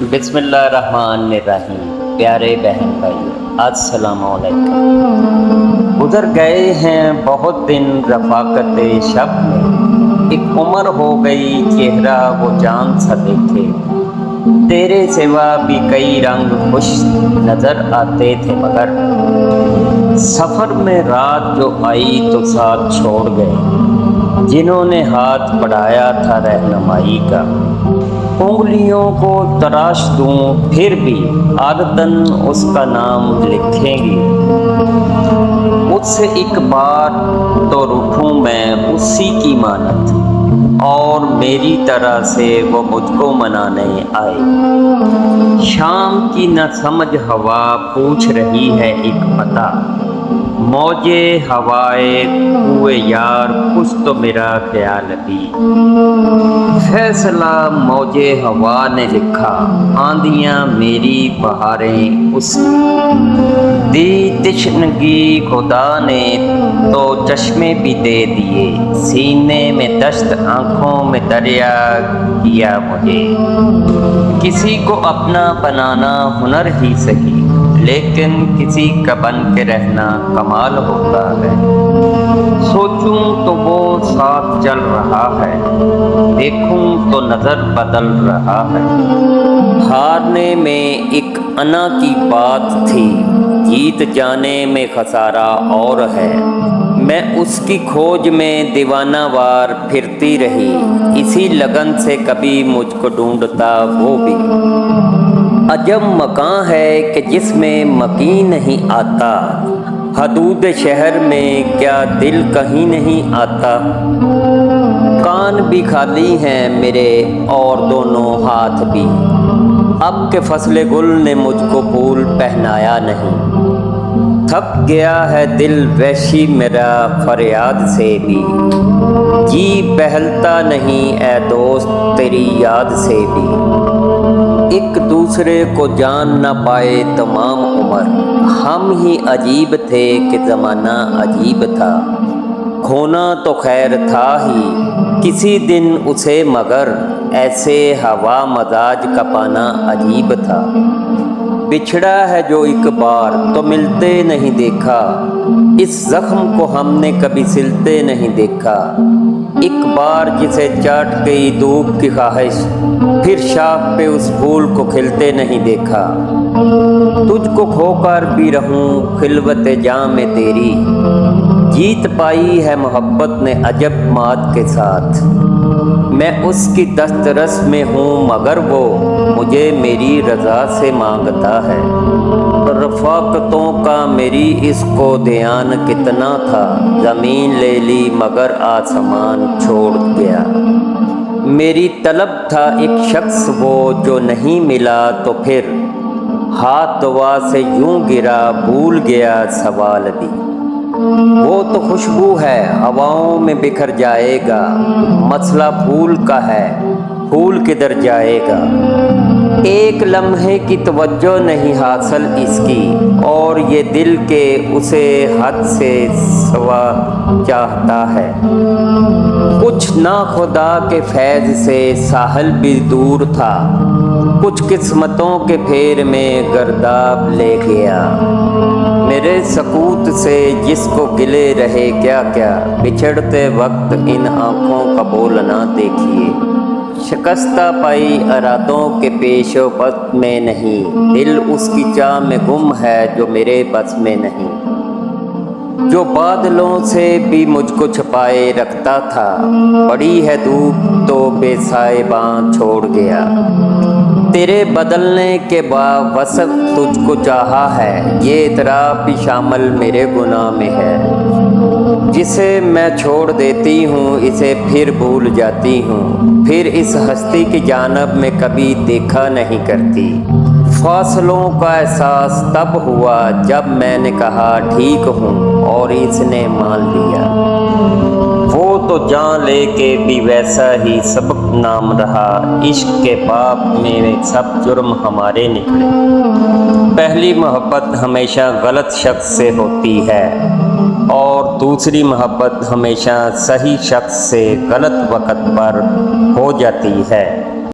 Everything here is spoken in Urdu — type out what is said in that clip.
بسم اللہ الرحمن الرحیم۔ پیارے بہن بھائی السلام علیکم۔ گزر گئے ہیں بہت دن رفاقت شب میں، ایک عمر ہو گئی چہرہ وہ جان سا دیکھے، تیرے سوا بھی کئی رنگ خوش نظر آتے تھے مگر سفر میں رات جو آئی تو ساتھ چھوڑ گئے، جنہوں نے ہاتھ بڑھایا تھا رہنمائی کا۔ انگلیوں کو تراش دوں پھر بھی عادتاً اس کا نام لکھیں گی، مجھ سے ایک بار تو روٹھوں میں اسی کی مانت، اور میری طرح سے وہ مجھ کو منانے آئے۔ شام کی نہ سمجھ ہوا پوچھ رہی ہے ایک پتہ، موجے ہوائے کوئے یار کچھ تو میرا خیال بھی۔ فیصلہ موجے ہوا نے لکھا، آندیاں میری بہاریں اس کی، دی تشنگی خدا نے تو چشمے بھی دے دیے، سینے میں دشت آنکھوں میں دریا کیا مجھے۔ کسی کو اپنا بنانا ہنر ہی سہی، لیکن کسی کا بن کے رہنا کمال ہوتا ہے۔ سوچوں تو وہ ساتھ چل رہا ہے، دیکھوں تو نظر بدل رہا ہے۔ ہارنے میں ایک انا کی بات تھی، جیت جانے میں خسارہ اور ہے۔ میں اس کی کھوج میں دیوانہ وار پھرتی رہی، اسی لگن سے کبھی مجھ کو ڈھونڈتا وہ بھی۔ عجب مکاں ہے کہ جس میں مکیں نہیں آتا، حدود شہر میں کیا دل کہیں نہیں آتا۔ کان بھی خالی ہیں میرے اور دونوں ہاتھ بھی، اب کہ فصل گل نے مجھ کو پھول پہنایا نہیں۔ تھک گیا ہے دل وحشی میرا فریاد سے بھی، جی بہلتا نہیں اے دوست تیری یاد سے بھی۔ ایک دوسرے کو جان نہ پائے تمام عمر، ہم ہی عجیب تھے کہ زمانہ عجیب تھا۔ کھونا تو خیر تھا ہی کسی دن اسے، مگر ایسے ہوا مزاج کا پانا عجیب تھا۔ بچھڑا ہے جو ایک بار تو ملتے نہیں دیکھا، اس زخم کو ہم نے کبھی سلتے نہیں دیکھا۔ ایک بار جسے چاٹ گئی دھوپ کی خواہش، پھر شاخ پہ اس پھول کو کھلتے نہیں دیکھا۔ تجھ کو کھو کر بھی رہوں خلوت جاں میں تیری، جیت پائی ہے محبت نے عجب مات کے ساتھ۔ میں اس کی دسترس میں ہوں مگر وہ مجھے میری رضا سے مانگتا ہے۔ رفاقتوں کا میری اس کو دھیان کتنا تھا، زمین لے لی مگر آسمان چھوڑ گیا۔ میری طلب تھا ایک شخص وہ جو نہیں ملا، تو پھر ہاتھ دعا سے یوں گرا بھول گیا سوال بھی۔ وہ تو خوشبو ہے ہواؤں میں بکھر جائے گا، مسئلہ پھول کا ہے پھول کدھر جائے گا۔ ایک لمحے کی توجہ نہیں حاصل اس کی، اور یہ دل کے اسے حد سے سوا چاہتا ہے۔ کچھ ناخدا کے فیض سے ساحل بھی دور تھا، کچھ قسمتوں کے پھیر میں گرداب لے گیا۔ میرے سکوت سے جس کو گلے رہے کیا کیا، بچھڑتے وقت ان آنکھوں کا بولنا دیکھیے۔ شکستہ پائی ارادوں کے پیش و پس میں نہیں، دل اس کی چاہ میں گم ہے جو میرے بس میں نہیں۔ جو بادلوں سے بھی مجھ کو چھپائے رکھتا تھا، پڑی ہے دھوپ تو بے سائباں چھوڑ گیا۔ تیرے بدلنے کے باوصف تجھ کو چاہا ہے، یہ اعتراف بھی شامل میرے گناہ میں ہے۔ جسے میں چھوڑ دیتی ہوں اسے پھر بھول جاتی ہوں، پھر اس ہستی کی جانب میں کبھی دیکھا نہیں کرتی۔ فاصلوں کا احساس تب ہوا جب میں نے کہا ٹھیک ہوں، اور اس نے مان لیا۔ وہ تو جان لے کے بھی ویسا ہی سبق نام رہا، عشق کے باب میں سب جرم ہمارے نکلے۔ پہلی محبت ہمیشہ غلط شخص سے ہوتی ہے، اور دوسری محبت ہمیشہ صحیح شخص سے غلط وقت پر ہو جاتی ہے۔